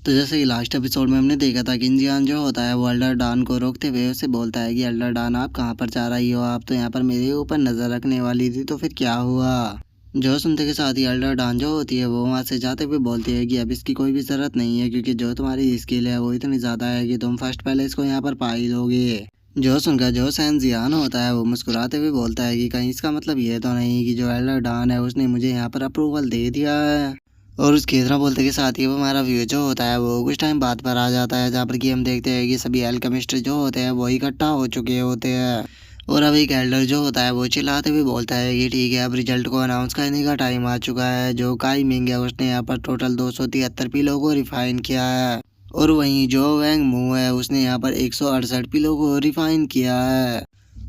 तो जैसे कि लास्ट एपिसोड में हमने देखा था कि इंजियान जो होता है वो एल्डर डॉन को रोकते हुए उसे बोलता है कि एल्डर डॉन आप कहाँ पर जा रही हो, आप तो यहाँ पर मेरे ऊपर नज़र रखने वाली थी, तो फिर क्या हुआ। जो सुनते के साथ ही एल्डर डॉन जो होती है वो वहाँ से जाते हुए बोलती है कि अब इसकी कोई भी ज़रूरत नहीं है, क्योंकि जो तुम्हारी स्किल है वो इतनी ज़्यादा है कि तुम फर्स्ट पहले इसको यहाँ पर पा ही लोगे। जो सुनकर जो सैन जियान होता है वो मुस्कुराते हुए बोलता है कि कहीं इसका मतलब ये तो नहीं कि जो एल्डर डॉन है उसने मुझे यहाँ पर अप्रूवल दे दिया है। और उसके इतना बोलते के साथ ही वो हमारा व्यू जो होता है वो कुछ टाइम बाद पर आ जाता है, जहाँ पर कि हम देखते हैं कि सभी एल्केमिस्ट जो होते हैं वो इकट्ठा हो चुके होते हैं। और अब एक एल्डर जो होता है वो चिल्लाते हुए बोलता है कि ठीक है, अब रिजल्ट को अनाउंस करने का टाइम आ चुका है। जो काई मिंग है उसने यहाँ पर टोटल 273 पिलो को रिफाइन किया है, और वहीं जो वैंग मू है उसने यहाँ पर 168 पिलो को रिफाइन किया है।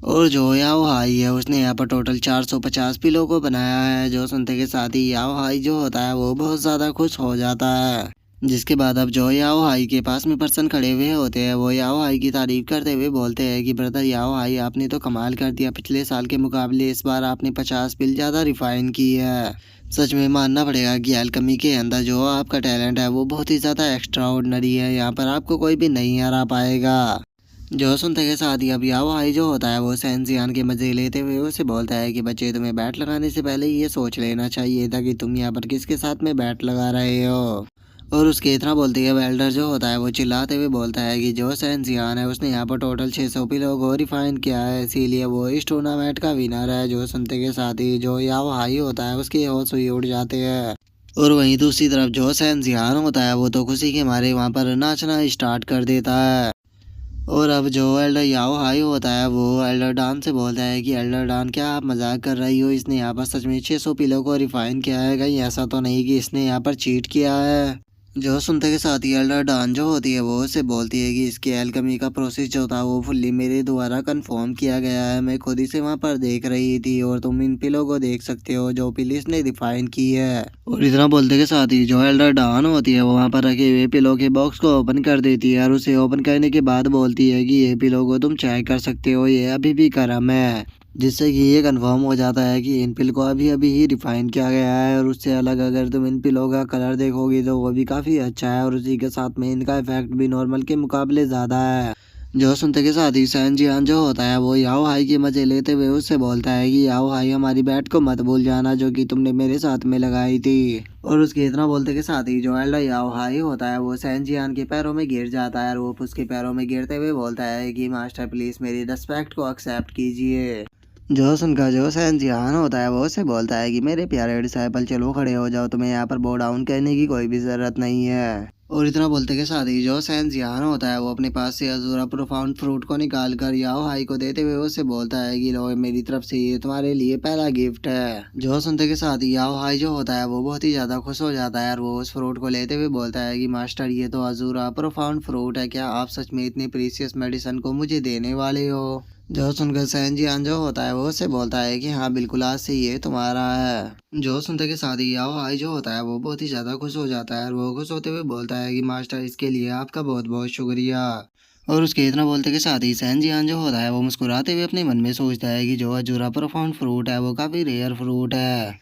और जो याओ हाई है उसने यहाँ पर टोटल 450 पिलो को बनाया है। जो सुनते के साथ ही याओ हाई जो होता है वो बहुत ज़्यादा खुश हो जाता है। जिसके बाद अब जो याओ हाई के पास में पर्सन खड़े हुए होते हैं वो याओ हाई की तारीफ करते हुए बोलते हैं कि ब्रदर याओ हाई, आपने तो कमाल कर दिया, पिछले साल के मुकाबले इस बार आपने 50 पिल ज़्यादा रिफाइन की है। सच में मानना पड़ेगा कि अल्केमी के अंदर जो आपका टैलेंट है वो बहुत ही ज़्यादा एक्स्ट्रा ऑर्डिनरी है, यहाँ पर आपको कोई भी नहीं हरा पाएगा। जो सुनते के साथ ही अब याओ हाई जो होता है वो सैनजियान के मजे लेते हुए उसे बोलता है कि बच्चे, तुम्हें बैट लगाने से पहले ये सोच लेना चाहिए था कि तुम यहाँ पर किसके साथ में बैट लगा रहे हो। और उसके इतना बोलते ही अब एल्डर जो होता है वो चिल्लाते हुए बोलता है कि जो सैनजियान है उसने यहाँ पर टोटल 600 पिलो को रिफाइन किया है, इसीलिए वो इस टूर्नामेंट का विनर है। जो सुनते के साथ ही जो याओ हाई होता है उसके होश हुई उड़ जाते हैं। और वहीं दूसरी तरफ जो सैनजियान होता है वो तो खुशी के मारे वहाँ पर नाचना स्टार्ट कर देता है। और अब जो एल्डर याओ हाई होता है वो एल्डर डॉन से बोलता है कि एल्डर डॉन, क्या आप मजाक कर रही हो, इसने यहाँ पर सच में 600 पिलो को रिफाइन किया है, कहीं ऐसा तो नहीं कि इसने यहाँ पर चीट किया है। जो सुनते के साथ ही एल्डर डॉन जो होती है वो उससे बोलती है कि इसके एल्केमी का प्रोसेस जो था वो फुल्ली मेरे द्वारा कंफर्म किया गया है, मैं खुद ही से वहाँ पर देख रही थी, और तुम इन पिलो को देख सकते हो जो पिल इसने रिफाइन की है। और इतना बोलते के साथ ही जो एल्डर डॉन होती है वो वहाँ पर रखे हुए पिलो के बॉक्स को ओपन कर देती है, और उसे ओपन करने के बाद बोलती है कि ये पिलो को तुम चेक कर सकते हो, ये अभी भी गर्म है। जिससे कि ये कंफर्म हो जाता है कि इन पिल को अभी अभी ही रिफाइन किया गया है। और उससे अलग अगर तुम इन पिलों का कलर देखोगी तो वो भी काफ़ी अच्छा है, और उसी के साथ में इनका इफेक्ट भी नॉर्मल के मुकाबले ज़्यादा है। जो सुनते के साथ ही सैन जियान जो होता है वो याओ हाई के मजे लेते हुए उससे बोलता है कि याओ हाई, हमारी बैट को मत भूल जाना जो कि तुमने मेरे साथ में लगाई थी। और उसके इतना बोलते के साथ ही जो एल्डर याओ हाई होता है वो सैन जियान के पैरों में गिर जाता है, और वो उसके पैरों में गिरते हुए बोलता है कि मास्टर प्लीज़ मेरी रिस्पेक्ट को एक्सेप्ट कीजिए। जो सुनकर जो सैन जिहान होता है वो उससे बोलता है कि मेरे प्यारे डिसाइपल, चलो खड़े हो जाओ, तुम्हें यहाँ पर बो डाउन करने की कोई भी ज़रूरत नहीं है। और इतना बोलते के साथ ही जो सैन जिहान होता है वो अपने पास से अजूरा प्रोफाउंड फ्रूट को निकाल कर याओ हाई को देते हुए उससे बोलता है कि लो, मेरी तरफ से ये तुम्हारे लिए पहला गिफ्ट है। जो सुनते के साथ ही याओ हाई जो होता है वो बहुत ही ज़्यादा खुश हो जाता है, और वो उस फ्रूट को लेते हुए बोलता है कि मास्टर, ये तो अजूरा प्रोफाउंड फ्रूट है, क्या आप सच में इतनी प्रीसियस मेडिसिन को मुझे देने वाले हो। जो सुनकर सैन जियान जो होता है वो उससे बोलता है कि हाँ बिल्कुल, आज से ये तुम्हारा है। जो सुनते के साथ ही याओ हाई जो होता है वो बहुत ही ज़्यादा खुश हो जाता है, और वो खुश होते हुए बोलता है कि मास्टर, इसके लिए आपका बहुत बहुत शुक्रिया। और उसके इतना बोलते के साथ ही सैन जियान जो होता है वो मुस्कुराते हुए अपने मन में सोचता है कि जो अजूरा प्रोफाउंड फ्रूट है वो काफ़ी रेयर फ्रूट है,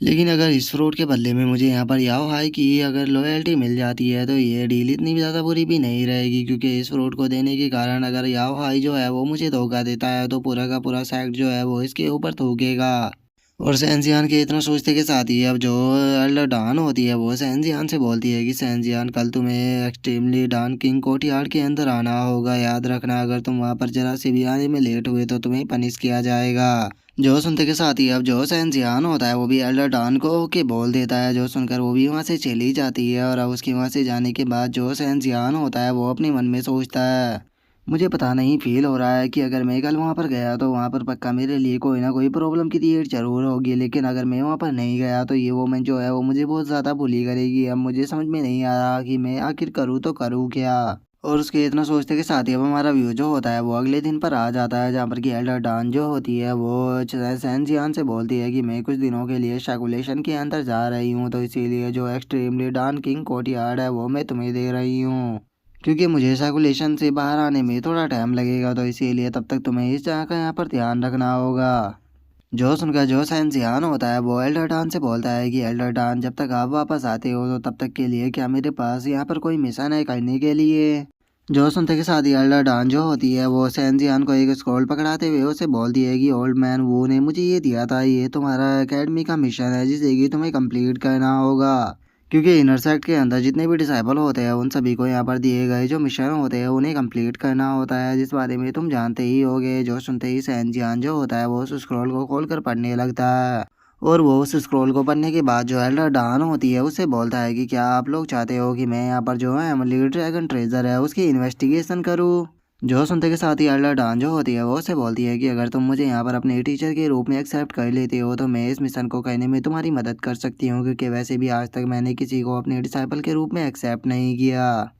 लेकिन अगर इस फ्रूट के बदले में मुझे यहाँ पर याओ हाई की अगर लॉयल्टी मिल जाती है तो ये डील इतनी ज़्यादा बुरी भी नहीं रहेगी, क्योंकि इस फ्रूट को देने के कारण अगर याओ हाई जो है वो मुझे धोखा देता है तो पूरा का पूरा सेक्ट जो है वो इसके ऊपर थूकेगा। और सैनजियान के इतना सोचते के साथ ही अब जो एल्डर डॉन होती है वो सैनजियान से बोलती है कि सैनजियान, कल तुम्हें एक्सट्रीमली डॉन किंग कोर्टयार्ड के अंदर आना होगा, याद रखना अगर तुम वहाँ पर जरा से भी आने में लेट हुए तो तुम्हें पनिश किया जाएगा। जो सुनते के साथ ही अब जो सैनजियान होता है वो भी एल्डर डॉन को ओके बोल देता है, जो सुनकर वो भी वहाँ से चली जाती है। और अब उसके वहाँ से जाने के बाद जो सैनजियान होता है वो अपने मन में सोचता है, मुझे पता नहीं फील हो रहा है कि अगर मैं कल वहाँ पर गया तो वहाँ पर पक्का मेरे लिए कोई ना कोई प्रॉब्लम क्रिएट जरूर होगी, लेकिन अगर मैं वहाँ पर नहीं गया तो ये वोमेन जो है वो मुझे बहुत ज़्यादा बुली करेगी। अब मुझे समझ में नहीं आ रहा कि मैं आखिर करूँ तो करूँ क्या। और उसके इतना सोचते के साथ ही अब हमारा व्यू जो होता है वो अगले दिन पर आ जाता है, जहाँ पर कि एल्डर डॉन जो होती है वो सैन जियान से बोलती है कि मैं कुछ दिनों के लिए शैकुलेशन के अंदर जा रही हूँ, तो इसीलिए जो एक्सट्रीमली डॉन किंग कोर्टयार्ड है वो मैं तुम्हें दे रही हूँ, क्योंकि मुझे सर्कुलेशन से बाहर आने में थोड़ा टाइम लगेगा, तो इसीलिए तब तक तुम्हें इस जगह का यहाँ पर ध्यान रखना होगा। जो सुनकर जो सैनजियान होता है वो एल्डर डान से बोलता है कि एल्डर डान, जब तक आप वापस आते हो तो तब तक के लिए क्या मेरे पास यहाँ पर कोई मिशन है करने के लिए। जो सुनते के साथ ही एल्डर डान जो होती है वो सैनजियान को एक स्क्रॉल पकड़ाते हुए उसे बोलती है कि ओल्ड मैन वो ने मुझे ये दिया था, ये तुम्हारा एकेडमी का मिशन है जिसे कि तुम्हें कंप्लीट करना होगा। क्योंकि इनर सेक्ट के अंदर जितने भी डिसाइबल होते हैं उन सभी को यहाँ पर दिए गए जो मिशन होते हैं उन्हें कंप्लीट करना होता है, जिस बारे में तुम जानते ही होगे। जो सुनते ही सैनजियान जो होता है वो उस स्क्रॉल को खोलकर पढ़ने लगता है। और वो उस स्क्रॉल को पढ़ने के बाद जो एल्डर डान होती है उससे बोलता है कि क्या आप लोग चाहते हो कि मैं यहाँ पर जो है एमरल्ड ड्रैगन ट्रेजर है उसकी इन्वेस्टिगेशन करूँ। जो सुनते के साथ ही एल्डर डान जो होती है वो उससे बोलती है कि अगर तुम मुझे यहाँ पर अपने टीचर के रूप में एक्सेप्ट कर लेते हो तो मैं इस मिशन को करने में तुम्हारी मदद कर सकती हूँ, क्योंकि वैसे भी आज तक मैंने किसी को अपने डिसाइपल के रूप में एक्सेप्ट नहीं किया।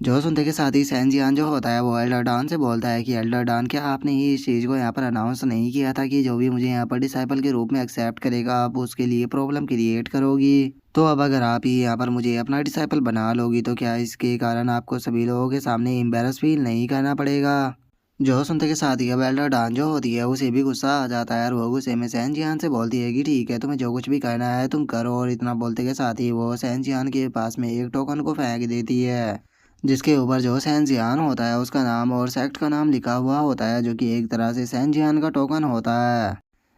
जो सुनते के साथ ही सैनजियान जो होता है वो एल्डर डान से बोलता है कि एल्डर डान, क्या आपने ही इस चीज़ को यहाँ पर अनाउंस नहीं किया था कि जो भी मुझे यहाँ पर डिसाइपल के रूप में एक्सेप्ट करेगा आप उसके लिए प्रॉब्लम क्रिएट करोगी। तो अब अगर आप ही यहाँ पर मुझे अपना डिसाइपल बना लोगी तो क्या इसके कारण आपको सभी लोगों के सामने एम्बेरस फील नहीं करना पड़ेगा। जो सुनते के साथ ही अब एल्डर डान जो होती है उसे भी गुस्सा आ जाता है और वो गुस्से में सैनजियान से बोलती है कि ठीक है, तुम्हें जो कुछ भी करना है तुम करो। और इतना बोलते के साथ ही वो सैनजियान के पास में एक टोकन को फेंक देती है, जिसके ऊपर जो सैनजियान होता है उसका नाम और सेक्ट का नाम लिखा हुआ होता है, जो कि एक तरह से सैनजियान का टोकन होता है।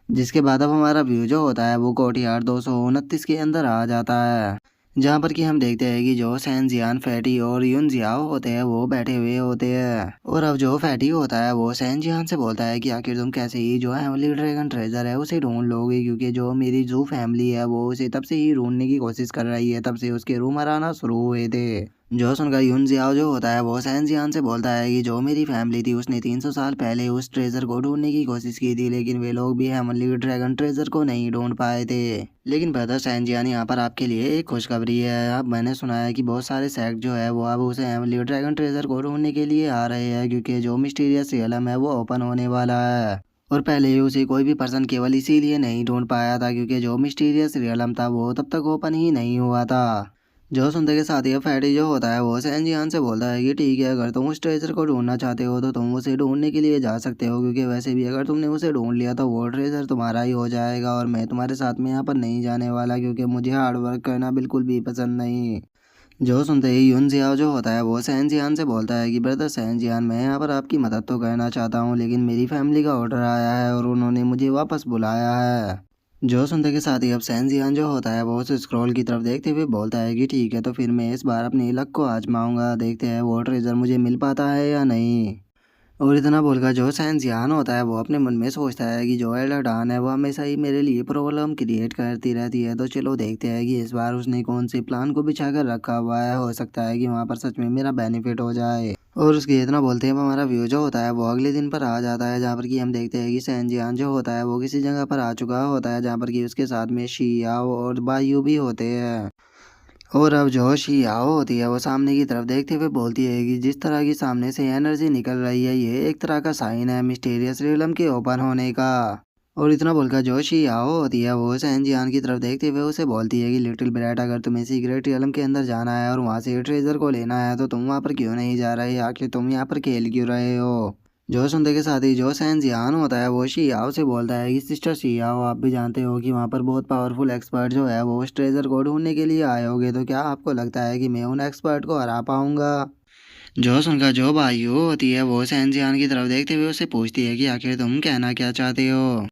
जिसके बाद अब हमारा व्यू जो होता है वो कोर्टयार्ड 229 के अंदर आ जाता है, जहाँ पर कि हम देखते हैं कि जो सैनजियान, फैटी और यून जियाओ होते हैं वो बैठे हुए होते हैं। और अब जो फैटी होता है वो सैनजियान से बोलता है कि आखिर तुम कैसे ही जो हेवनली ड्रैगन ट्रेजर है उसे ढूंढ लोगे, क्योंकि जो मेरी जू फैमिली है वो उसे तब से ही ढूंढने की कोशिश कर रही है, तब से उसके रूमर आना शुरू हुए थे। जो सुनकर यून जियाओ जो होता है वो सैनजियान से बोलता है कि जो मेरी फैमिली थी उसने 300 साल पहले उस ट्रेजर को ढूंढने की कोशिश की थी, लेकिन वे लोग भी हेवनली ड्रैगन ट्रेजर को नहीं ढूंढ पाए थे। लेकिन ब्रदर सैनजियान, यहाँ पर आपके लिए एक खुशखबरी है। अब मैंने सुना है कि बहुत सारे सेक्ट जो है वो अब उसे हेवनली ड्रैगन ट्रेजर को ढूंढने के लिए आ रहे हैं, क्योंकि जो मिस्टीरियस रियलम है वो ओपन होने वाला है। और पहले ही उसे कोई भी पर्सन केवल इसीलिए नहीं ढूंढ पाया था क्योंकि जो मिस्टीरियस रियलम था वो तब तक ओपन ही नहीं हुआ था। जो सुनते के साथ ही अब फैटी जो होता है वो सैनजियान से बोलता है कि ठीक है, अगर तुम उस ट्रेजर को ढूंढना चाहते हो तो तुम उसे ढूंढने के लिए जा सकते हो, क्योंकि वैसे भी अगर तुमने उसे ढूंढ लिया तो वो ट्रेजर तुम्हारा ही हो जाएगा और मैं तुम्हारे साथ में यहाँ पर नहीं जाने वाला, क्योंकि मुझे हार्ड वर्क करना बिल्कुल भी पसंद नहीं। जो सुनते ही यून जियाओ जो होता है वो सैनजियान से बोलता है कि ब्रदर सैनजियान, मैं यहाँ पर आपकी मदद तो करना चाहता हूँ, लेकिन मेरी फैमिली का ऑर्डर आया है और उन्होंने मुझे वापस बुलाया है। जो सुनते के साथ ही अब सैनजियान जो होता है वो उस स्क्रॉल की तरफ देखते हुए बोलता है कि ठीक है, तो फिर मैं इस बार अपनी लक को आजमाऊंगा, देखते हैं वो ट्रेजर मुझे मिल पाता है या नहीं। और इतना बोलकर जो सैनजियान होता है वो अपने मन में सोचता है कि जो एल्डर डान है वो हमेशा ही मेरे लिए प्रॉब्लम क्रिएट करती रहती है, तो चलो देखते हैं कि इस बार उसने कौन से प्लान को बिछा कर रखा हुआ है, हो सकता है कि वहाँ पर सच में मेरा बेनिफिट हो जाए। और उसके इतना बोलते हैं हमारा व्यू जो होता है वो अगले दिन पर आ जाता है, जहाँ पर कि हम देखते हैं कि सैनजियान जो होता है वो किसी जगह पर आ चुका होता है, जहाँ पर कि उसके साथ में शियाओ और बायू भी होते हैं। और अब जो शियाओ होती है वो सामने की तरफ देखते हुए बोलती है कि जिस तरह की सामने से एनर्जी निकल रही है ये एक तरह का साइन है मिस्टीरियस रियलम के ओपन होने का। और इतना बोलकर जो शियाओ होती है वो सैनजियान की तरफ देखते हुए उसे बोलती है कि लिटिल ब्रैट, अगर तुम्हें सीक्रेट रियलम के अंदर जाना है और वहाँ से ट्रेजर को लेना है तो तुम वहाँ पर क्यों नहीं जा रहे, आखिर तुम यहाँ पर खेल क्यों रहे हो। जो सुनते के साथ ही जो सैनजियान होता है वो शियाओ से बोलता है कि सिस्टर शियाओ, आप भी जानते हो कि वहाँ पर बहुत पावरफुल एक्सपर्ट जो है वो उस ट्रेजर को ढूंढने के लिए आए होंगे, तो क्या आपको लगता है कि मैं उन एक्सपर्ट को हरा पाऊंगा। जो सुनकर जो भाइयों होती है वो सैनजियान की तरफ देखते हुए उससे पूछती है कि आखिर तुम कहना क्या चाहते हो।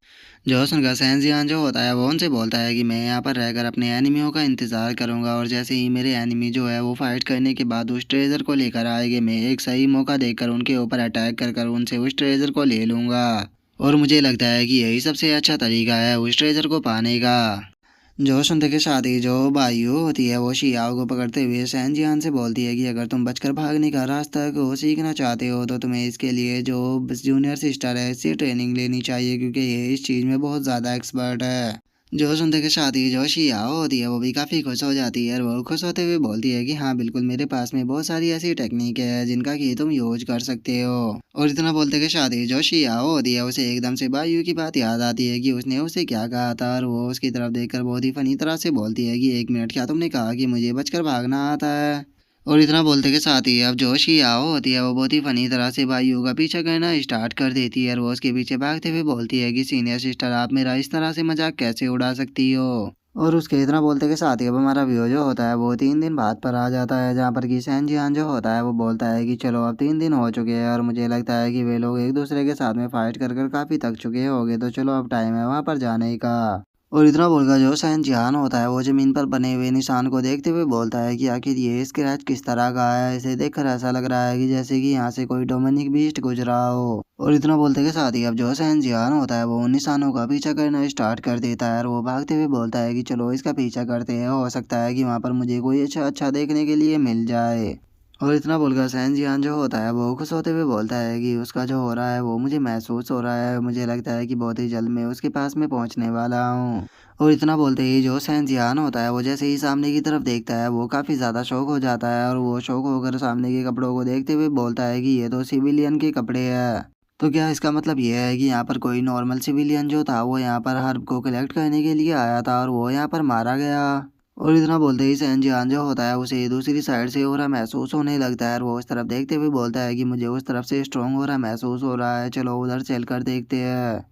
जो सुनकर सैनजियान जो होता है वो उनसे बोलता है कि मैं यहाँ पर रहकर अपने एनिमियों का इंतज़ार करूँगा, और जैसे ही मेरे एनिमी जो है वो फाइट करने के बाद उस ट्रेजर को लेकर आएंगे मैं एक सही मौका देखकर उनके ऊपर अटैक कर कर उनसे उस ट्रेजर को ले लूँगा। और मुझे लगता है कि यही सबसे अच्छा तरीका है उस ट्रेजर को पाने का। जो सुनते के साथ ही जो बायू होती है वो शियाओ को पकड़ते हुए सैनजियान से बोलती है कि अगर तुम बचकर भागने का रास्ता को सीखना चाहते हो तो तुम्हें इसके लिए जो जूनियर सिस्टर है इससे ट्रेनिंग लेनी चाहिए, क्योंकि ये इस चीज़ में बहुत ज़्यादा एक्सपर्ट है। जो सुनते के साथ ही जो शियाओ होती है वो भी काफ़ी खुश हो जाती है और वो खुश होते हुए बोलती है कि हाँ बिल्कुल, मेरे पास में बहुत सारी ऐसी टेक्निक है जिनका कि तुम यूज कर सकते हो। और इतना बोलते के साथ ही जो शियाओ होती है उसे एकदम से बायू की बात याद आती है कि उसने उसे क्या कहा था, और वो उसकी तरफ देखकर बहुत ही फनी तरह से बोलती है कि एक मिनट, क्या तुमने कहा कि मुझे बचकर भागना आता है। और इतना बोलते के साथ ही अब जो शियाओ होती है वो बहुत ही फनी तरह से भाइयों का पीछा करना स्टार्ट कर देती है और वो उसके पीछे भागते हुए बोलती है कि सीनियर सिस्टर आप मेरा इस तरह से मजाक कैसे उड़ा सकती हो। और उसके इतना बोलते के साथ ही अब हमारा व्यू जो होता है वो 3 दिन बाद पर आ जाता है, जहाँ पर कि सैन जियान जो होता है वो बोलता है कि चलो अब 3 दिन हो चुके हैं और मुझे लगता है कि वे लोग एक दूसरे के साथ में फाइट कर कर काफ़ी थक चुके होंगे, तो चलो अब टाइम है वहाँ पर जाने का। और इतना बोलकर जो सैन जिहान होता है वो जमीन पर बने हुए निशान को देखते हुए बोलता है कि आखिर ये स्क्रैच किस तरह का है, इसे देखकर ऐसा लग रहा है कि जैसे कि यहाँ से कोई डोमिनिक बीस्ट गुजरा हो। और इतना बोलते के साथ ही अब जो सैन जिहान होता है वो उन निशानों का पीछा करना स्टार्ट कर देता है और वो भागते हुए बोलता है कि चलो इसका पीछा करते हैं, हो सकता है कि वहाँ पर मुझे कोई अच्छा अच्छा देखने के लिए मिल जाए। और इतना बोलकर सैन जियान जो होता है वो खुश होते हुए बोलता है कि उसका जो हो रहा है वो मुझे महसूस हो रहा है, मुझे लगता है कि बहुत ही जल्द मैं उसके पास में पहुंचने वाला हूँ। और इतना बोलते ही जो सैन जियान होता है वो जैसे ही सामने की तरफ देखता है वो काफ़ी ज़्यादा शौक हो जाता है और वो शौक होकर सामने के कपड़ों को देखते हुए बोलता है कि ये तो सिविलियन के कपड़े हैं। तो क्या इसका मतलब ये है कि यहाँ पर कोई नॉर्मल सिविलियन जो था वो यहाँ पर हर्ब को कलेक्ट करने के लिए आया था और वो यहाँ पर मारा गया। और इतना बोलते ही सैन जियान जो होता है उसे दूसरी साइड से हो रहा महसूस होने लगता है और वो उस तरफ देखते हुए बोलता है कि मुझे उस तरफ से स्ट्रॉन्ग हो रहा महसूस हो रहा है, चलो उधर चल कर देखते हैं।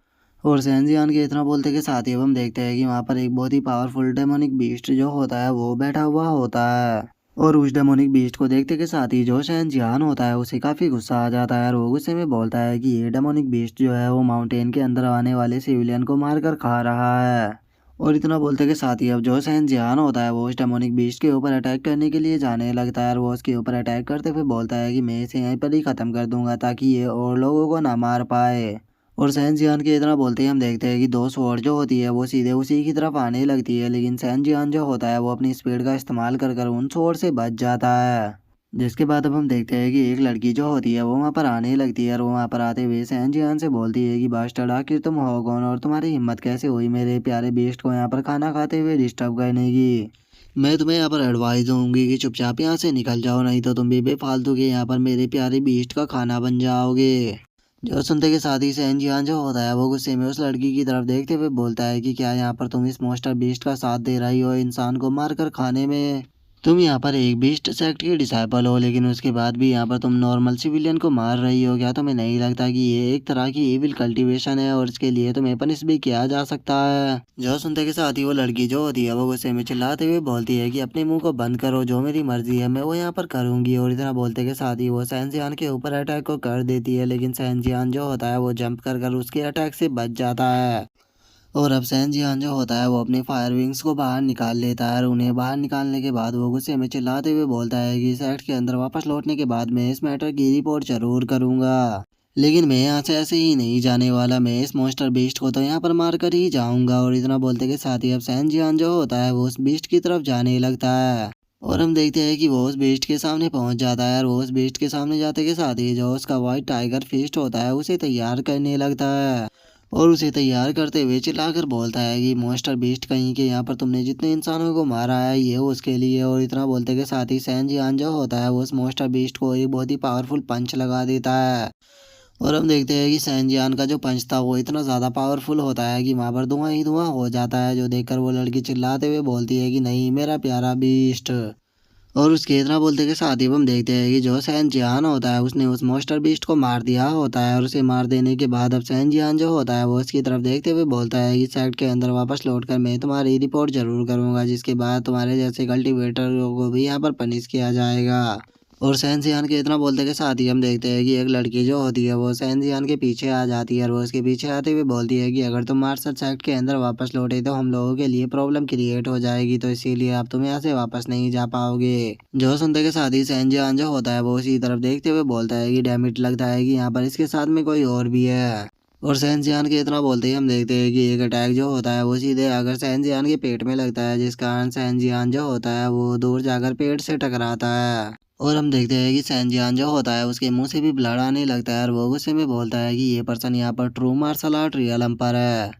और सैन जियान के इतना बोलते के साथ ही अब हम देखते हैं कि वहाँ पर एक बहुत ही पावरफुल डेमोनिक बीस्ट जो होता है वो बैठा हुआ होता है। और उस डेमोनिक बीस्ट को देखते के साथ ही जो सैन जियान होता है उसे काफ़ी गुस्सा आ जाता है और वो गुस्से में बोलता है कि ये डेमोनिक बीस्ट जो है वो माउंटेन के अंदर आने वाले सिविलियन को मार कर खा रहा है। और इतना बोलते के साथ ही अब जो सैन जियान होता है वो उस डेमोनिक बीस्ट के ऊपर अटैक करने के लिए जाने लगता है और वो उसके ऊपर अटैक करते हुए बोलता है कि मैं इसे यहीं पर ही ख़त्म कर दूंगा ताकि ये और लोगों को ना मार पाए। और सैन जियान के इतना बोलते ही हम देखते हैं कि दो स्वॉर्ड जो होती है वो सीधे उसी की तरफ आने लगती है, लेकिन सैन जियान जो होता है वो अपनी स्पीड का इस्तेमाल कर कर उन स्वॉर्ड से बच जाता है। जिसके बाद अब हम देखते हैं कि एक लड़की जो होती है वो वहाँ पर आने लगती है और वो वहाँ पर आते हुए सैन जियान से बोलती है कि बास्टर्ड आखिर तुम हो कौन और तुम्हारी हिम्मत कैसे हुई मेरे प्यारे बेस्ट को यहाँ पर खाना खाते हुए डिस्टर्ब करने की। मैं तुम्हें यहाँ पर एडवाइस दूंगी कि चुपचाप यहाँ से निकल जाओ, नहीं तो तुम भी बेफालतू के यहाँ पर मेरे प्यारे बीस्ट का खाना बन जाओगे। जो सुनते के साथ ही सैन जियान जो होता है वो गुस्से में उस लड़की की तरफ देखते हुए बोलता है कि क्या यहाँ पर तुम इस मॉन्स्टर बीस्ट का साथ दे रही हो इंसान को मारकर खाने में। तुम यहाँ पर एक बीस्ट सेक्ट के डिसाइपल हो, लेकिन उसके बाद भी यहाँ पर तुम नॉर्मल सिविलियन को मार रही हो। क्या तुम्हें नहीं लगता कि ये एक तरह की इविल कल्टीवेशन है और इसके लिए तुम्हें पनिश भी किया जा सकता है। जो सुनते के साथ ही वो लड़की जो होती है वो गुस्से में चिल्लाते हुए बोलती है कि अपने मुंह को बंद करो, जो मेरी मर्जी है मैं वो यहाँ पर करूंगी। और इतना बोलते के साथ ही वो सैन जियान के ऊपर अटैक को कर देती है, लेकिन सैन जियान जो होता है वो जंप कर कर उसके अटैक से बच जाता है। और अब सैन जियान जो होता है वो अपने फायर विंग्स को बाहर निकाल लेता है और उन्हें बाहर निकालने के बाद वो गुस्से में चिल्लाते हुए बोलता है कि सेट के अंदर वापस लौटने के बाद मैं इस मैटर की रिपोर्ट जरूर करूंगा, लेकिन मैं यहाँ से ऐसे ही नहीं जाने वाला, मैं इस मॉन्स्टर बीस्ट को तो यहाँ पर मार कर ही जाऊंगा। और इतना बोलते के साथ ही अब सैन जियान जो होता है वो उस बीस्ट की तरफ जाने लगता है और हम देखते हैं कि वो उस बीस्ट के सामने पहुंच जाता है और वो उस बीस्ट के सामने जाते के साथ ही जो उसका वाइट टाइगर फिस्ट होता है उसे तैयार करने लगता है और उसे तैयार करते हुए चिल्लाकर बोलता है कि मॉन्स्टर बीस्ट कहीं के यहाँ पर तुमने जितने इंसानों को मारा है ये उसके लिए। और इतना बोलते के साथ ही सैन जियान जो होता है वो उस मॉन्स्टर बीस्ट को एक बहुत ही पावरफुल पंच लगा देता है और हम देखते हैं कि सैन जियान का जो पंच था वो इतना ज़्यादा पावरफुल होता है कि वहाँ पर धुआं ही धुआं हो जाता है, जो देखकर वो लड़की चिल्लाते हुए बोलती है कि नहीं मेरा प्यारा बीस्ट। और उसके इतना बोलते के साथ ही हम देखते हैं कि जो सैन जियान होता है उसने उस मॉन्स्टर बीस्ट को मार दिया होता है और उसे मार देने के बाद अब सैन जियान जो होता है वो उसकी तरफ देखते हुए बोलता है कि सेट के अंदर वापस लौटकर मैं तुम्हारी रिपोर्ट जरूर करूंगा, जिसके बाद तुम्हारे जैसे कल्टीवेटर को भी यहाँ पर पनिश किया जाएगा। और सैन जियान के इतना बोलते के साथ ही हम देखते हैं कि एक लड़की जो होती है वो सैन जियान के पीछे आ जाती है और वो उसके पीछे आते हुए बोलती है कि अगर तुम मार्शल सेक्ट के अंदर वापस लौटे तो हम लोगों के लिए प्रॉब्लम क्रिएट हो जाएगी, तो इसीलिए अब तुम यहाँ से वापस नहीं जा पाओगे। जो सुनते के साथ ही सैन जियान जो होता है वो उसी तरफ देखते हुए बोलता है कि डैम इट, लगता है कि यहाँ पर इसके साथ में कोई और भी है। और सैन जियान के इतना बोलते ही हम देखते हैं कि एक अटैक जो होता है वो सीधे अगर सैन जियान के पेट में लगता है, जिस कारण सैन जियान जो होता है वो दूर जाकर पेट से टकराता है। और हम देखते हैं कि सैन जियान जो होता है उसके मुंह से भी ब्लड आने लगता है और वो गुस्से में बोलता है कि ये पर्सन यहाँ पर true martial art real emperor है।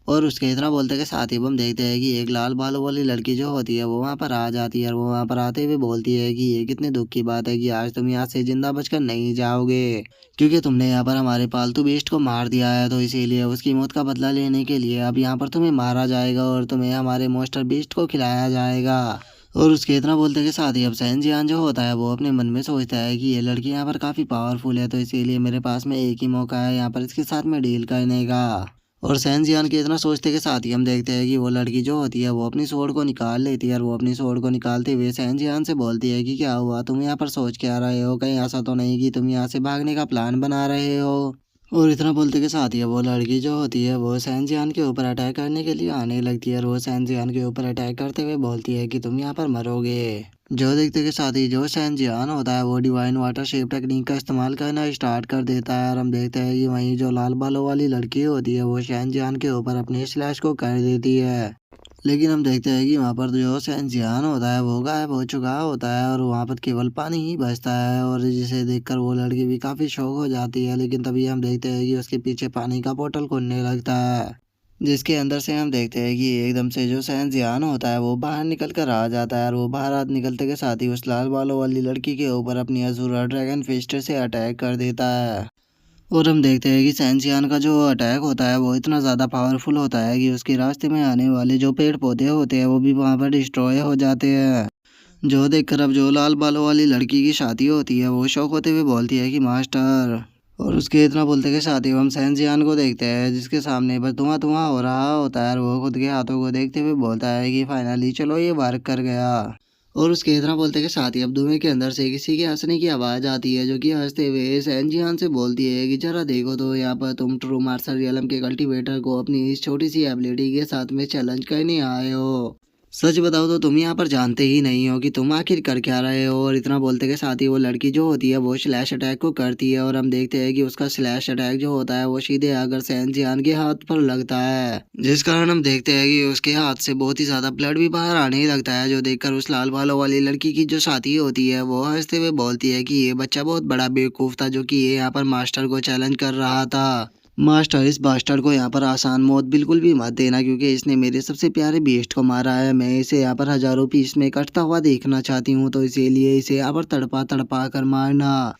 और उसके इतना बोलते के साथ ही हम देखते हैं कि एक लाल बालों वाली लड़की जो होती है वो वहाँ पर आ जाती है और वो वहाँ पर आते हुए बोलती है कि ये कितने दुख की बात है कि आज तुम यहाँ से जिंदा बचकर नहीं जाओगे, क्योंकि तुमने यहाँ पर हमारे पालतू बेस्ट को मार दिया है, तो इसीलिए उसकी मौत का बदला लेने के लिए अब यहाँ पर तुम्हें मारा जाएगा और तुम्हें हमारे मॉन्स्टर बीस्ट को खिलाया जाएगा। और उसके इतना बोलते के साथ ही अब सैन जियान जो होता है वो अपने मन में सोचता है कि ये लड़की यहाँ पर काफ़ी पावरफुल है, तो इसीलिए मेरे पास में एक ही मौका है यहाँ पर इसके साथ में डील करने का। और सैन जियान के इतना सोचते के साथ ही हम देखते हैं कि वो लड़की जो होती है वो अपनी स्वॉर्ड को निकाल लेती है, और वो अपनी स्वॉर्ड को निकालते हुए सैन जियान से बोलती है कि क्या हुआ, तुम यहाँ पर सोच क्या रहे हो, कहीं ऐसा तो नहीं कि तुम यहाँ से भागने का प्लान बना रहे हो। और इतना बोलते के साथ ही वो लड़की जो होती है वो सैन जियान के ऊपर अटैक करने के लिए आने लगती है, और वो सैन जियान के ऊपर अटैक करते हुए बोलती है कि तुम यहाँ पर मरोगे। जो देखते के साथ ही जो सैन जियान होता है वो डिवाइन वाटर शेप टेक्निक का इस्तेमाल करना स्टार्ट कर देता है, और हम देखते हैं कि वहीं जो लाल बालों वाली लड़की होती है वो सैन जियान के ऊपर अपने स्लैश को कर देती है। लेकिन हम देखते हैं कि वहाँ पर जो सैनजियान होता है वो गायब हो चुका होता है, और वहाँ पर केवल पानी ही बचता है, और जिसे देखकर वो लड़की भी काफ़ी शौक हो जाती है। लेकिन तभी हम देखते हैं कि उसके पीछे पानी का पोर्टल खुलने लगता है, जिसके अंदर से हम देखते हैं कि एकदम से जो सैनजियान होता है वो बाहर निकल कर आ जाता है, और वो बाहर निकलते के साथ ही उस लाल बालों वाली लड़की के ऊपर अपनी अज़ूरा ड्रैगन फिस्ट से अटैक कर देता है। और हम देखते हैं कि सैनसियान का जो अटैक होता है वो इतना ज़्यादा पावरफुल होता है कि उसके रास्ते में आने वाले जो पेड़ पौधे होते हैं वो भी वहाँ पर डिस्ट्रॉय हो जाते हैं। जो देखकर अब जो लाल बालों वाली लड़की की शादी होती है वो शौक होते हुए बोलती है कि मास्टर। और उसके इतना बोलते के साथ ही हम सैनसियान को देखते हैं जिसके सामने बस धुआं धुआं हो रहा होता है, और वो खुद के हाथों को देखते हुए बोलता है कि फाइनली चलो ये वर्क कर गया। और उसके इतना बोलते के साथ ही अब धुएं के अंदर से किसी के हंसने की आवाज़ आती है, जो कि हंसते हुए सैन जियान से बोलती है कि जरा देखो तो यहाँ पर तुम ट्रू मार्शल रियलम के कल्टीवेटर को अपनी इस छोटी सी एबिलिटी के साथ में चैलेंज करने आए हो। सच बताओ तो तुम यहाँ पर जानते ही नहीं हो कि तुम आखिर कर क्या रहे हो। और इतना बोलते के साथ ही वो लड़की जो होती है वो स्लैश अटैक को करती है, और हम देखते हैं कि उसका स्लैश अटैक जो होता है वो सीधे आकर सैन जियान के हाथ पर लगता है, जिस कारण हम देखते हैं कि उसके हाथ से बहुत ही ज्यादा ब्लड भी बाहर आने लगता है। जो देखकर उस लाल बालों वाली लड़की की जो साथी होती है वो हंसते हुए बोलती है कि ये बच्चा बहुत बड़ा बेवकूफ था जो कि ये यहाँ पर मास्टर को चैलेंज कर रहा था। मास्टर, इस बास्टर्ड को यहाँ पर आसान मौत बिल्कुल भी मत देना, क्योंकि इसने मेरे सबसे प्यारे बेस्ट को मारा है। मैं इसे यहाँ पर हजारों पीस में कटता हुआ देखना चाहती हूँ, तो इसीलिए इसे यहाँ पर तड़पा तड़पा कर मारना।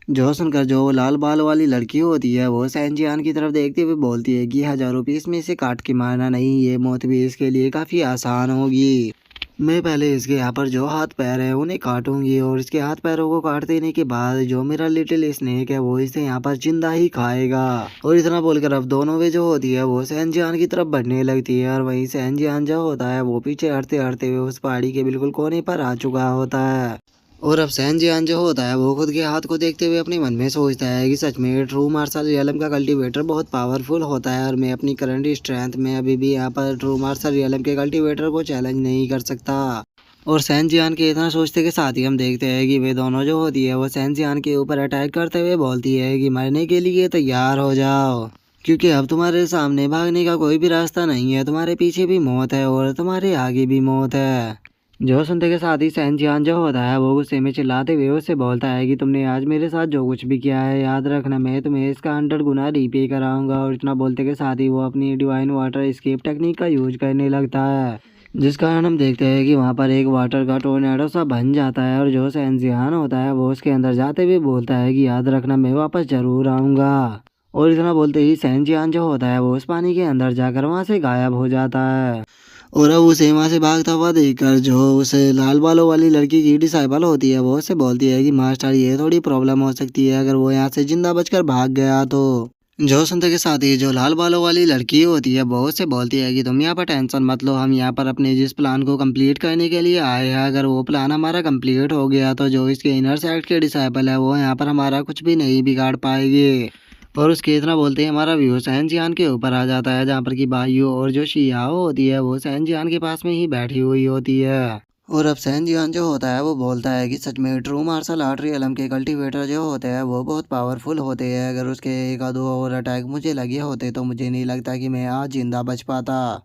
जो सुनकर जो लाल बाल वाली लड़की होती है वो सैनजियान की तरफ देखते हुए बोलती है कि हजारों पीस में इसे काट के मारना नहीं, ये मौत भी इसके लिए काफ़ी आसान होगी। मैं पहले इसके यहाँ पर जो हाथ पैर है उन्हें काटूंगी, और इसके हाथ पैरों को काट देने के बाद जो मेरा लिटिल स्नेक है वो इसे यहाँ पर जिंदा ही खाएगा। और इतना बोलकर अब दोनों वे जो होती है वो सैनजियान की तरफ बढ़ने लगती है, और वहीं सैनजियान जो होता है वो पीछे हटते हटते हुए उस पहाड़ी के बिल्कुल कोने पर आ चुका होता है। और अब सैनजियान जो होता है वो खुद के हाथ को देखते हुए अपने मन में सोचता है कि सच में ट्रू मार्शल रियलम का कल्टीवेटर बहुत पावरफुल होता है, और मैं अपनी करंट स्ट्रेंथ में अभी भी यहाँ पर ट्रू मार्शल रियलम के कल्टीवेटर को चैलेंज नहीं कर सकता। और सैनजियान के इतना सोचते के साथ ही हम देखते हैं कि वे दोनों जो होती है वो सैनजियान के ऊपर अटैक करते हुए बोलती है कि मरने के लिए तैयार हो जाओ, क्योंकि अब तुम्हारे सामने भागने का कोई भी रास्ता नहीं है, तुम्हारे पीछे भी मौत है और तुम्हारे आगे भी मौत है। जो सुनते के साथ ही सैनजियान जो होता है वो गुस्से में चिल्लाते हुए उससे बोलता है कि तुमने आज मेरे साथ जो कुछ भी किया है याद रखना, मैं तुम्हें इसका 100 गुना रीपे कराऊंगा। और इतना बोलते के साथ ही वो अपनी डिवाइन वाटर एस्केप टेक्निक का यूज करने लगता है, जिस कारण हम देखते हैं कि वहाँ पर एक वाटर का टोर्नेडो सा बन जाता है, और जो सैनजियान होता है वो उसके अंदर जाते हुए बोलता है कि याद रखना मैं वापस जरूर आऊँगा। और इतना बोलते ही सैनजियान जो होता है वो उस पानी के अंदर जाकर वहाँ से गायब हो जाता है। और अब उसे वहाँ से भागता हुआ देखकर जो उसे लाल बालों वाली लड़की की डिसाइबल होती है वो उससे बोलती है कि मास्टर ये थोड़ी प्रॉब्लम हो सकती है अगर वो यहाँ से जिंदा बचकर भाग गया तो। जो सुनते के साथ ही जो लाल बालों वाली लड़की होती है वो उससे बोलती है कि तुम यहाँ पर टेंशन मत लो, हम यहाँ पर अपने जिस प्लान को कंप्लीट करने के लिए आए हैं, अगर वो प्लान हमारा कंप्लीट हो गया तो जो इसके इनर सेक्ट के डिसाइबल है वो यहाँ पर हमारा कुछ भी नहीं बिगाड़ पाएंगे। और उसके इतना बोलते ही हमारा व्यू सैनजियान के ऊपर आ जाता है, जहाँ पर की बाइयो और जो शियाओ होती है वो सैनजियान के पास में ही बैठी हुई होती है। और अब सैनजियान जो होता है वो बोलता है कि सच में ट्रू मार्शल आर्ट रियलम के कल्टीवेटर जो होते हैं वो बहुत पावरफुल होते हैं, अगर उसके एक आधो और अटैक मुझे लगे होते तो मुझे नहीं लगता कि मैं आज जिंदा बच पाता।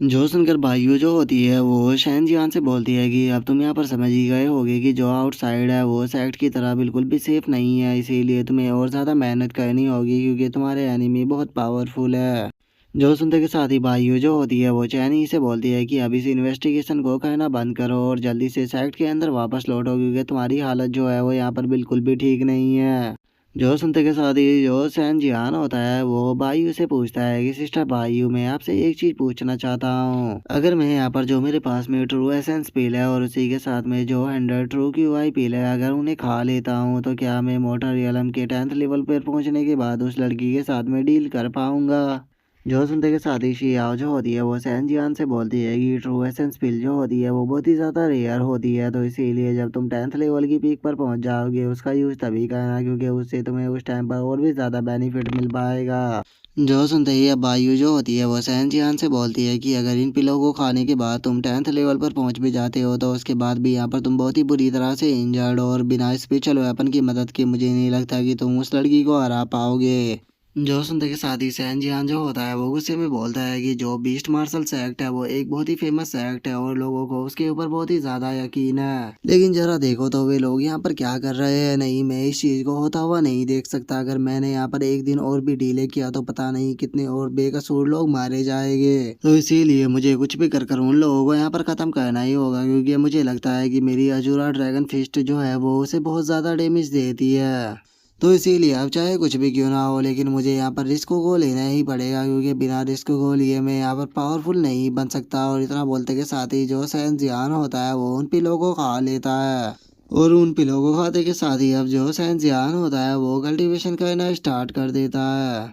जो सुनकर भाइयों जो होती है वो सैनजियान से बोलती है कि अब तुम यहाँ पर समझ ही गए होगे कि जो आउटसाइड है वो सेक्ट की तरह बिल्कुल भी सेफ नहीं है, इसीलिए तुम्हें और ज़्यादा मेहनत करनी होगी क्योंकि तुम्हारे एनिमी बहुत पावरफुल है। जो सुनते के साथ ही भाइयों जो होती है वो चैनी से बोलती है कि अब इस इन्वेस्टिगेशन को करना बंद करो और जल्दी से सेक्ट के अंदर वापस लौटो, क्योंकि तुम्हारी हालत जो है वो यहाँ पर बिल्कुल भी ठीक नहीं है। जो सुनते के साथ ही जो सैन जियान होता है वो बायू से पूछता है कि सिस्टर बायू, मैं आपसे एक चीज पूछना चाहता हूँ। अगर मैं यहाँ पर जो मेरे पास में ट्रू एसेंस पील है और उसी के साथ में जो 100 ट्रू क्यूआई पील है, अगर उन्हें खा लेता हूँ तो क्या मैं मोटर रियलम के 10th लेवल पर पहुँचने के बाद उस लड़की के साथ में डील कर पाऊंगा। जो सुनते के साथ ही शियाओ जो होती है वो सैन जियान से बोलती है कि ट्रू एसेंस पिल जो होती है वो बहुत ही ज़्यादा रेयर होती है, तो इसीलिए जब तुम 10th लेवल की पीक पर पहुंच जाओगे उसका यूज़ तभी करना, क्योंकि उससे तुम्हें उस टाइम पर और भी ज़्यादा बेनिफिट मिल पाएगा। जो सुनते ही अब बायू जो होती है वो सैन जियान से बोलती है कि अगर इन पिलों को खाने के बाद तुम 10th लेवल पर पहुंच भी जाते हो तो उसके बाद भी यहाँ पर तुम बहुत ही बुरी तरह से इंजर्ड और बिना स्पेशल वेपन की मदद के मुझे नहीं लगता कि तुम उस लड़की को हरा पाओगे। जो सुनते के साथ ही सैन जियान जो होता है वो गुस्से में बोलता है कि जो बीस्ट मार्शल सेक्ट है वो एक बहुत ही फेमस सेक्ट है और लोगों को उसके ऊपर बहुत ही ज्यादा यकीन है, लेकिन जरा देखो तो वे लोग यहाँ पर क्या कर रहे हैं। नहीं, मैं इस चीज को होता हुआ नहीं देख सकता। अगर मैंने यहाँ पर एक दिन और भी डिले किया तो पता नहीं कितने और बेकसूर लोग मारे जाएंगे, तो इसीलिए मुझे कुछ भी कर उन लोगों को यहाँ पर खत्म करना ही होगा, क्योंकि मुझे लगता है कि मेरी अजूरा ड्रैगन फिस्ट जो है वो उसे बहुत ज्यादा डैमेज देती है। तो इसीलिए अब चाहे कुछ भी क्यों ना हो, लेकिन मुझे यहाँ पर रिस्क को लेना ही पड़ेगा, क्योंकि बिना रिस्क को लिए मैं यहाँ पर पावरफुल नहीं बन सकता। और इतना बोलते के साथ ही जो सैन जियान होता है वो उन पिलों को खा लेता है, और उन पिलों को खाते के साथ ही अब जो सैन जियान होता है वो कल्टीवेशन करना स्टार्ट कर देता है।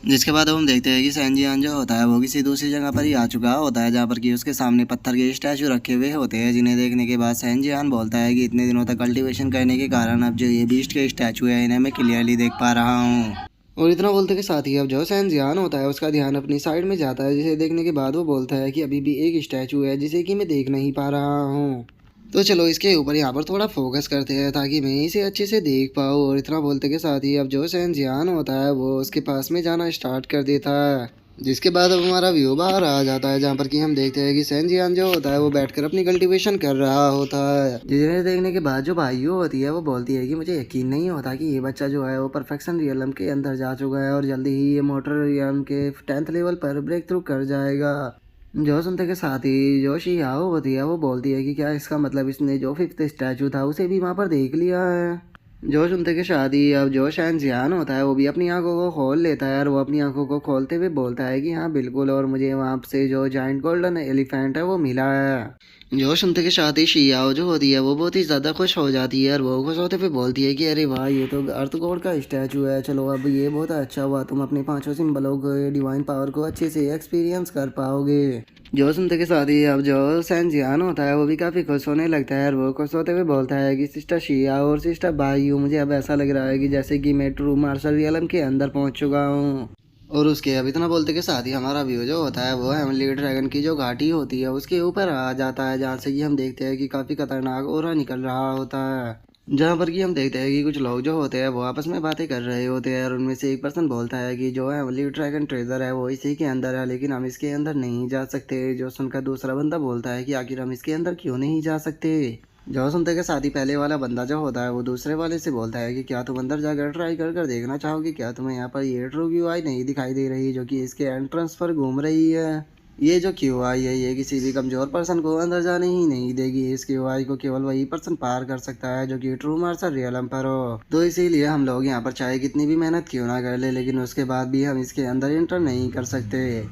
जिसके बाद अब हम देखते हैं कि सैनजियान जो होता है वो किसी दूसरी जगह पर ही आ चुका होता है, जहाँ पर कि उसके सामने पत्थर के स्टैचू रखे हुए होते हैं, जिन्हें देखने के बाद सैनजियान बोलता है कि इतने दिनों तक कल्टीवेशन करने के कारण अब जो ये बीस्ट के स्टैचू है इन्हें मैं क्लियरली देख पा रहा हूँ। और इतना बोलते के साथ ही अब जो सैनजियान होता है उसका ध्यान अपनी साइड में जाता है, जिसे देखने के बाद वो बोलता है कि अभी भी एक स्टैचू है जिसे कि मैं देख नहीं पा रहा हूँ। तो चलो इसके ऊपर यहाँ पर थोड़ा फोकस करते हैं ताकि मैं इसे अच्छे से देख पाऊँ। और इतना बोलते के साथ ही अब जो सैनजियान होता है वो उसके पास में जाना स्टार्ट कर देता है, जिसके बाद अब हमारा व्यू बाहर आ जाता है, जहाँ पर कि हम देखते हैं कि सैनजियान जो होता है वो बैठकर अपनी कल्टीवेशन कर रहा होता है। जिन्हें देखने के बाद जो भाइयों होती है वो बोलती है कि मुझे यकीन नहीं होता कि ये बच्चा जो है वो परफेक्शन रियलम के अंदर जा चुका है और जल्दी ही ये मोटर रियलम के 10th लेवल पर ब्रेक थ्रू कर जाएगा। जो सुनते के साथ ही जो शियाओ होती है वो बोलती है कि क्या इसका मतलब इसने जो 5th स्टैचू था उसे भी वहाँ पर देख लिया है। जो सुनते के साथ ही अब जो शहनशाह होता है वो भी अपनी आंखों को खोल लेता है, और वो अपनी आंखों को खोलते हुए बोलता है कि हाँ बिल्कुल, और मुझे वहाँ से जो जाइंट गोल्डन एलिफेंट है वो मिला है। जो सुनते के साथ ही शियाओ जो होती है वो बहुत ही ज़्यादा खुश हो जाती है, और वो खुश होते हुए बोलती है कि अरे वाह, ये तो अर्थ गॉड का स्टैचू है। चलो अब ये बहुत अच्छा हुआ, तुम अपने पांचों सिंबलों को डिवाइन पावर को अच्छे से एक्सपीरियंस कर पाओगे। जो सुनते के साथ ही अब जो सैनजियान होता है वो भी काफ़ी खुश होने लगता है, और वो खुश होते हुए बोलता है कि सिस्टर शिया और सिस्टर बायू, मुझे अब ऐसा लग रहा है कि जैसे कि मैं ट्रू मार्शल रियलम के अंदर पहुंच चुका हूँ। और उसके अब इतना बोलते के साथ ही हमारा व्यू जो होता है वो हेमली ड्रैगन की जो घाटी होती है उसके ऊपर आ जाता है, जहाँ से कि हम देखते हैं कि काफ़ी खतरनाक ओरा निकल रहा होता है, जहाँ पर कि हम देखते हैं कि कुछ लोग जो होते हैं वो आपस में बातें कर रहे होते हैं, और उनमें से एक पर्सन बोलता है कि जो हेमली ड्रैगन ट्रेजर है वो इसी के अंदर है, लेकिन हम इसके अंदर नहीं जा सकते। जो सुनकर दूसरा बंदा बोलता है कि आखिर हम इसके अंदर क्यों नहीं जा सकते। जो सुनते के साथ ही पहले वाला बंदा जो होता है वो दूसरे वाले से बोलता है कि क्या तुम अंदर जाकर ट्राई कर कर देखना चाहोगे, क्या तुम्हें यहाँ पर ये ट्रू क्यू आई नहीं दिखाई दे रही जो कि इसके एंट्रेंस पर घूम रही है। ये जो क्यू आई है ये किसी भी कमजोर पर्सन को अंदर जाने ही नहीं देगी। इस क्यू आई को केवल वही पर्सन पार कर सकता है जो कि ट्रू मार्शल रियलम पर हो। तो इसीलिए हम लोग यहाँ पर चाहे कितनी भी मेहनत क्यों ना कर ले, लेकिन उसके बाद भी हम इसके अंदर एंटर नहीं कर सकते।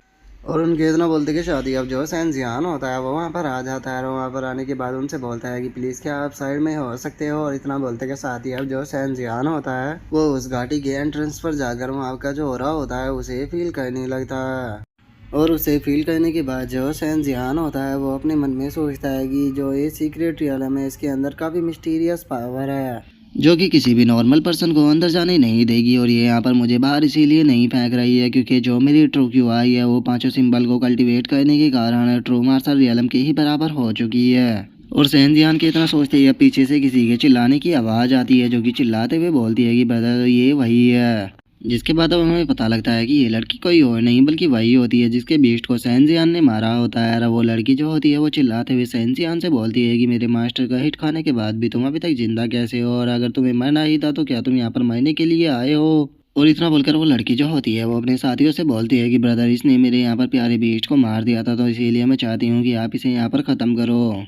और उनके इतना बोलते कि शादी अब जो सैनजियान होता है वो वहाँ पर आ जाता है, और वहाँ पर आने के बाद उनसे बोलता है कि प्लीज़ क्या आप साइड में हो सकते हो। और इतना बोलते के साथ ही अब जो सैनजियान होता है वो उस घाटी के एंट्रेंस पर जाकर वहाँ का जो हो रहा होता है उसे फील करने लगता है। और उसे फील करने के बाद जो सैनजियान होता है वो अपने मन में सोचता है कि जो ये सीक्रेट रियलम है इसके अंदर काफ़ी मिस्टीरियस पावर है जो कि किसी भी नॉर्मल पर्सन को अंदर जाने नहीं देगी। और ये यहाँ पर मुझे बाहर इसीलिए नहीं फेंक रही है क्योंकि जो मेरी ट्रू क्यू आई है वो पांचों सिंबल को कल्टीवेट करने के कारण ट्रू मार्शल रियलम के ही बराबर हो चुकी है। और सैनजियान के इतना सोचते ही अब पीछे से किसी के चिल्लाने की आवाज़ आती है, जो कि चिल्लाते हुए बोलती है कि ब्रदर ये वही है। जिसके बाद अब हमें पता लगता है कि ये लड़की कोई और नहीं बल्कि वही होती है जिसके बीस्ट को सैनजियान ने मारा होता है। और वो लड़की जो होती है वो चिल्लाते हुए सैनजियान से बोलती है कि मेरे मास्टर का हिट खाने के बाद भी तुम अभी तक जिंदा कैसे हो, और अगर तुम्हें मरना ही था तो क्या तुम यहाँ पर मरने के लिए आए हो। और इतना बोलकर वो लड़की जो होती है वो अपने साथियों से बोलती है कि ब्रदर इसने मेरे यहाँ पर प्यारे बीस्ट को मार दिया था, तो इसीलिए मैं चाहती हूँ कि आप इसे यहाँ पर ख़त्म करो।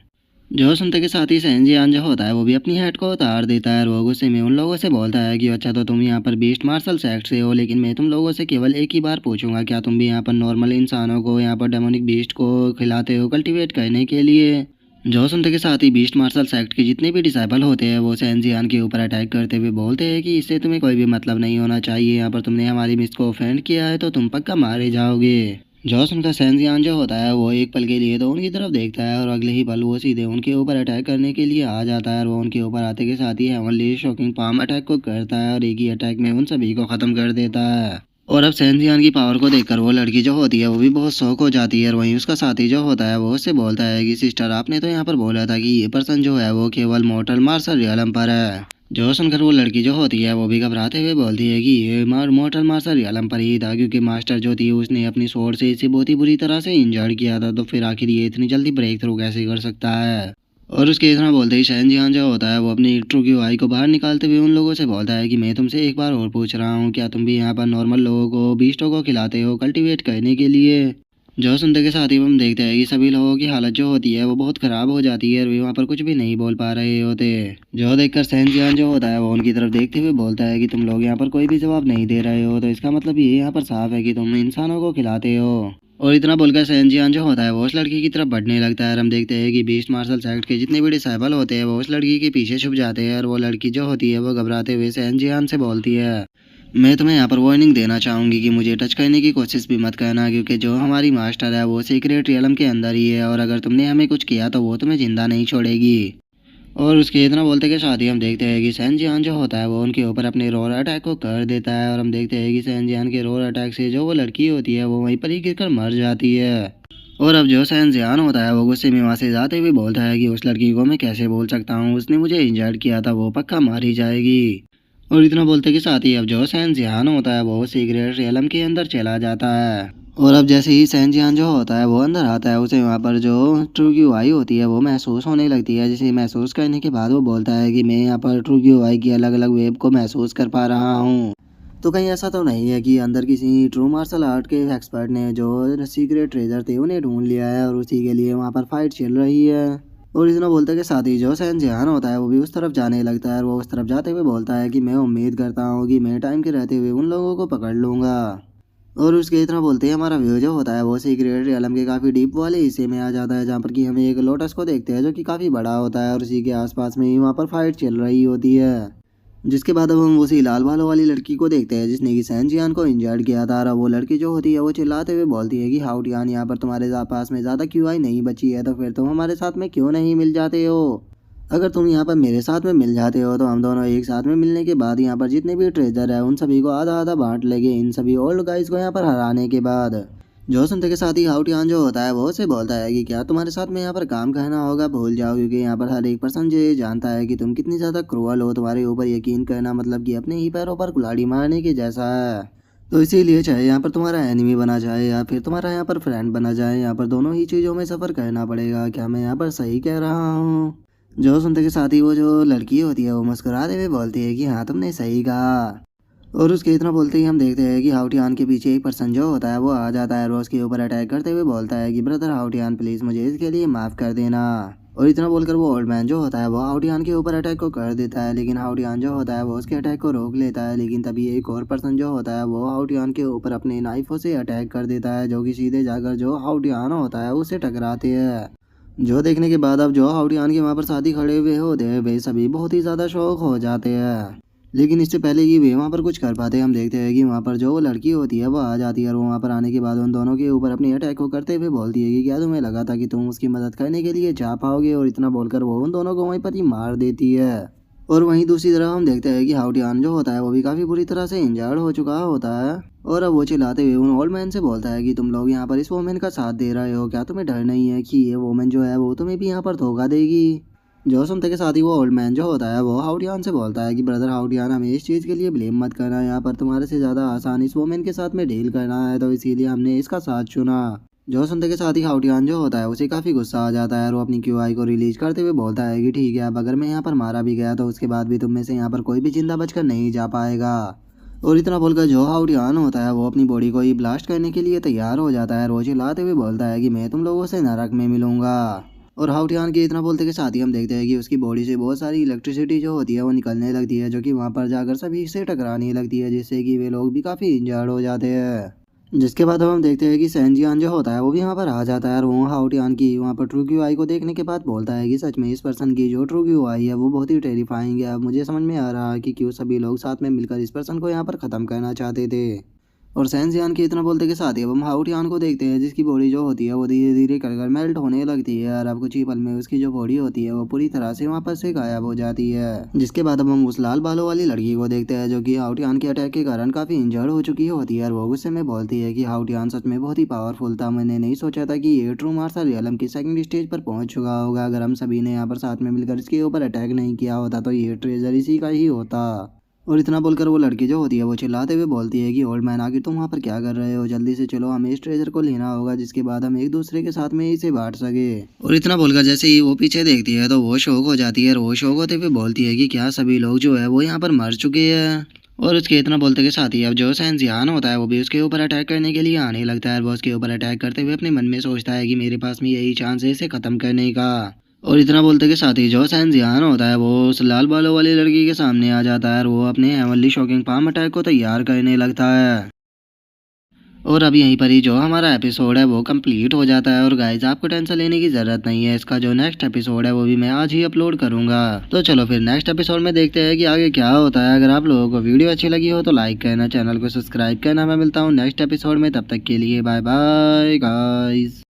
जो सुनते के साथ ही सेंजियान जो होता है वो भी अपनी हेड को उतार देता है और वो गुस्से में उन लोगों से बोलता है कि अच्छा तो तुम यहाँ पर बीस्ट मार्शल सेक्ट से हो, लेकिन मैं तुम लोगों से केवल एक ही बार पूछूंगा, क्या तुम भी यहाँ पर नॉर्मल इंसानों को यहाँ पर डेमोनिक बीस्ट को खिलाते हो कल्टीवेट करने के लिए। जो सुनते के साथ ही बीस्ट मार्शल सेक्ट के जितने भी डिसाइबल होते हैं वो सेंजियान के ऊपर अटैक करते हुए बोलते हैं कि इससे तुम्हें कोई भी मतलब नहीं होना चाहिए, यहाँ पर तुमने हमारी मिस को ऑफेंड किया है तो तुम पक्का मारे जाओगे। जो सुनकर सेंजियान जो होता है वो एक पल के लिए तो उनकी तरफ देखता है और अगले ही पल वो सीधे उनके ऊपर अटैक करने के लिए आ जाता है और वो उनके ऊपर आते के साथ ही हेवनली शॉकिंग पाम अटैक को करता है और एक ही अटैक में उन सभी को खत्म कर देता है। और अब सेंजियान की पावर को देखकर वो लड़की जो होती है वो भी बहुत शौक हो जाती है और वहीं उसका साथी जो होता है वो उससे बोलता है कि सिस्टर आपने तो यहाँ पर बोला था कि ये पर्सन जो है वो केवल मॉर्टल मार्शल रियलम पर है। जो सुनकर वो लड़की जो होती है वो भी घबराते हुए बोलती है कि ये मॉर्टल मार्शल रियलम पर ही था, क्योंकि मास्टर जो थी उसने अपनी स्वॉर्ड से इसे बहुत ही बुरी तरह से इंजर्ड किया था, तो फिर आखिर ये इतनी जल्दी ब्रेक थ्रू कैसे कर सकता है। और उसके इतना बोलते ही शहनजहां जो होता है वो अपनी ट्रू की आई को बाहर निकालते हुए उन लोगों से बोलता है कि मैं तुमसे एक बार और पूछ रहा हूँ, क्या तुम भी यहाँ पर नॉर्मल लोगों को बीस्टों को खिलाते हो कल्टीवेट करने के लिए। जो सुनते के साथ ही हम देखते हैं कि सभी लोगों की हालत जो होती है वो बहुत ख़राब हो जाती है और वे वहाँ पर कुछ भी नहीं बोल पा रहे होते। जो देखकर शहनजहां जो होता है वो उनकी तरफ देखते हुए बोलता है कि तुम लोग यहाँ पर कोई भी जवाब नहीं दे रहे हो, तो इसका मतलब ये यहाँ पर साफ है कि तुम इंसानों को खिलाते हो। और इतना बोलकर शहनजहां जो होता है वो उस लड़की की तरफ बढ़ने लगता है और हम देखते हैं कि बीस्ट मार्शल सेक्ट के जितने भी डिसाइबल होते हैं वो उस लड़की के पीछे छुप जाते हैं और वो लड़की जो होती है वो घबराते हुए शहनजहां से बोलती है, मैं तुम्हें यहाँ पर वार्निंग देना चाहूँगी कि मुझे टच करने की कोशिश भी मत करना, क्योंकि जो हमारी मास्टर है वो सीक्रेट रियलम के अंदर ही है और अगर तुमने हमें कुछ किया तो वो तुम्हें जिंदा नहीं छोड़ेगी। और उसके इतना बोलते के साथ ही हम देखते हैं कि शहनजहां जो होता है वो उनके ऊपर अपने रोर अटैक को कर देता है और हम देखते हैं कि शहनजहां के रोर अटैक से जो वो लड़की होती है वो वहीं पर ही गिरकर मर जाती है। और अब जो शहनजहां होता है वो गुस्से में वहाँ से जाते हुए बोलता है कि उस लड़की को मैं कैसे बोल सकता हूँ, उसने मुझे इंजर्ड किया था, वो पक्का मारी जाएगी। और इतना बोलते के साथ ही अब जो शहनजहां होता है वो सीक्रेट रियलम के अंदर चला जाता है। और अब जैसे ही शहनजहां जो होता है वो अंदर आता है उसे वहाँ पर जो ट्रू की आई होती है वो महसूस होने लगती है, जिसे महसूस करने के बाद वो बोलता है कि मैं यहाँ पर ट्रू की आई की अलग अलग वेब को महसूस कर पा रहा हूँ। तो कहीं ऐसा तो नहीं है कि अंदर किसी ट्रू मार्शल आर्ट के एक्सपर्ट ने जो सीक्रेट ट्रेजर थे उन्हें ढूंढ लिया है और उसी के लिए वहाँ पर फाइट चल रही है। और इतना बोलते के साथ ही जो शहनजहां होता है वो भी उस तरफ जाने लगता है और वो उस तरफ जाते हुए बोलता है कि मैं उम्मीद करता हूँ कि मैं टाइम के रहते हुए उन लोगों को पकड़ लूँगा। और उसके इतना बोलते ही हमारा व्यू जो होता है वो सीक्रेट रियलम के काफ़ी डीप वाले हिस्से में आ जाता है, जहाँ पर कि हमें एक लोटस को देखते हैं जो कि काफ़ी बड़ा होता है और उसी के आसपास में ही वहाँ पर फाइट चल रही होती है। जिसके बाद अब हम उसी लाल बालों वाली लड़की को देखते हैं जिसने कि शहनजहां को इंजर्ड किया था और वो लड़की जो होती है वो चिल्लाते हुए बोलती है कि हाउटियान यहाँ पर तुम्हारे पास में ज़्यादा क्यू आई नहीं बची है, तो फिर तुम हमारे साथ में क्यों नहीं मिल जाते हो। अगर तुम यहाँ पर मेरे साथ में मिल जाते हो तो हम दोनों एक साथ में मिलने के बाद यहाँ पर जितने भी ट्रेजर है उन सभी को आधा आधा बांट लेंगे इन सभी ओल्ड गाइज को यहाँ पर हराने के बाद। जो सुनते के साथ ही हाउटियान जो होता है वो उसे बोलता है कि क्या तुम्हारे साथ में यहाँ पर काम करना होगा भूल जाओ, क्योंकि यहाँ पर हर एक पर्सन जो ये जानता है कि तुम कितनी ज़्यादा क्रूअल हो, तुम्हारे ऊपर यकीन करना मतलब कि अपने ही पैरों पर कुल्हाड़ी मारने के जैसा है। तो इसीलिए चाहे यहाँ पर तुम्हारा एनिमी बना जाए या फिर तुम्हारा यहाँ पर फ्रेंड बना जाए, यहाँ पर दोनों ही चीज़ों में सफ़र करना पड़ेगा। क्या मैं यहाँ पर सही कह रहा हूँ। जो सुनते के साथ ही वो जो लड़की होती है वो मुस्कुराते हुए बोलती है कि हाँ तुमने सही कहा। और उसके इतना बोलते ही हम देखते हैं कि हाउटियान के पीछे एक पर्सन जो होता है वो आ जाता है और उसके ऊपर अटैक करते हुए बोलता है कि ब्रदर हाउटियान प्लीज़ मुझे इसके लिए माफ़ कर देना। और इतना बोलकर वो ओल्ड मैन जो होता है वो हाउटियान के ऊपर अटैक को कर देता है, लेकिन हाउटियान जो होता है वो उसके अटैक को रोक लेता है। लेकिन तभी एक और पर्सन जो होता है वो हाउटियान के ऊपर अपने नाइफों से अटैक कर देता है, जो कि सीधे जाकर जो हाउटियान होता है उससे टकराते हैं। जो देखने के बाद अब जो हाउटियान के वहाँ पर शादी खड़े हुए होते हैं वे सभी बहुत ही ज़्यादा शौक हो जाते हैं। लेकिन इससे पहले कि वे वहाँ पर कुछ कर पाते हम देखते हैं कि वहाँ पर जो लड़की होती है वो आ जाती है और वो वहाँ पर आने के बाद उन दोनों के ऊपर अपनी अटैक को करते हुए बोलती है कि क्या तुम्हें लगा था कि तुम उसकी मदद करने के लिए जा पाओगे। और इतना बोलकर वो उन दोनों को वहीं पर ही मार देती है। और वहीं दूसरी तरफ हम देखते हैं कि हाउटियान जो होता है वो भी काफ़ी बुरी तरह से इंजर्ड हो चुका होता है और अब वो चिल्लाते हुए उन ओल्ड मैन से बोलता है कि तुम लोग यहाँ पर इस वोमेन का साथ दे रहे हो, क्या तुम्हें डर नहीं है कि ये वोमेन जो है वो तुम्हें भी यहाँ पर धोखा देगी। जो सुनते के साथ ही वो ओल्ड मैन जो होता है वो हाउटियान से बोलता है कि ब्रदर हाउटियान हमें इस चीज़ के लिए ब्लेम मत करना, यहाँ पर तुम्हारे से ज़्यादा आसान इस वोमेन के साथ में डील करना है, तो इसीलिए हमने इसका साथ चुना। जो सुनते के साथ ही हाउटियान जो होता है उसे काफ़ी गुस्सा आ जाता है और वो अपनी क्यूआई को रिलीज करते हुए बोलता है कि ठीक है अब अगर मैं यहाँ पर मारा भी गया तो उसके बाद भी तुम में से यहाँ पर कोई भी जिंदा बचकर नहीं जा पाएगा। और इतना बोलकर जो हाउटियान होता है वो अपनी बॉडी को ही ब्लास्ट करने के लिए तैयार हो जाता है और वो चिल्लाते हुए बोलता है कि मैं तुम लोगों से नरक में मिलूंगा। और हाउटियान के इतना बोलते के साथ ही हम देखते हैं कि उसकी बॉडी से बहुत सारी इलेक्ट्रिसिटी जो होती है वो निकलने लगती है, जो कि वहाँ पर जाकर सभी से टकराने लगती है, जिससे कि वे लोग भी काफ़ी इंजर्ड हो जाते हैं। जिसके बाद अब हम देखते हैं कि सैनजियान जो होता है वो भी यहाँ पर आ जाता है और वो हाउटियान की वहाँ पर ट्रू क्यू आई को देखने के बाद बोलता है कि सच में इस पर्सन की जो ट्रू क्यू आई है वो बहुत ही टेरिफाइंग है। अब मुझे समझ में आ रहा है कि क्यों सभी लोग साथ में मिलकर इस पर्सन को यहाँ पर ख़त्म करना चाहते थे। और सैनजियान के इतना बोलते के साथ ही अब हम हाउटियान को देखते हैं, जिसकी बॉडी जो होती है वो धीरे धीरे कर कर मेल्ट होने लगती है और अब कुछ ही पल में उसकी जो बॉडी होती है वो पूरी तरह से वहाँ पर से गायब हो जाती है। जिसके बाद अब हम उस लाल बालों वाली लड़की को देखते हैं, जो कि हाउटियान के अटैक के कारण काफी इंजर्ड हो चुकी होती है और वो गुस्से में बोलती है कि हाउटियान सच में बहुत ही पावरफुल था। मैंने नहीं सोचा था कि ये ट्रू मार्शल रियलम की सेकंड स्टेज पर पहुंच चुका होगा। अगर हम सभी ने यहाँ पर साथ में मिलकर इसके ऊपर अटैक नहीं किया होता तो ये ट्रेजर इसी का ही होता। और इतना बोलकर वो लड़की जो होती है वो चिल्लाते हुए बोलती है कि ओल्ड मैन आखिर तुम वहाँ पर क्या कर रहे हो, जल्दी से चलो, हमें इस ट्रेजर को लेना होगा, जिसके बाद हम एक दूसरे के साथ में इसे बांट सके। और इतना बोलकर जैसे ही वो पीछे देखती है तो वो शौक हो जाती है और वो शौक होते हुए बोलती है कि क्या सभी लोग जो है वो यहाँ पर मर चुके हैं। और उसके इतना बोलते के साथ ही अब जो सैनजियान होता है वो भी उसके ऊपर अटैक करने के लिए आने लगता है। वो उसके ऊपर अटैक करते हुए अपने मन में सोचता है कि मेरे पास में यही चांस है इसे खत्म करने का। और इतना बोलते के साथ ही जो सैनजियान होता है वो उस लाल बालों वाली लड़की के सामने आ जाता है और वो अपने हेवनली शॉकिंग पाम अटैक को तैयार करने लगता है। और अब यहीं पर ही जो हमारा एपिसोड है वो कंप्लीट हो जाता है। और गाइज आपको टेंशन लेने की ज़रूरत नहीं है, इसका जो नेक्स्ट एपिसोड है वो भी मैं आज ही अपलोड करूंगा। तो चलो फिर नेक्स्ट एपिसोड में देखते हैं कि आगे क्या होता है। अगर आप लोगों को वीडियो अच्छी लगी हो तो लाइक करना, चैनल को सब्सक्राइब करना। मैं मिलता हूँ नेक्स्ट एपिसोड में, तब तक के लिए बाय बाय गाइज।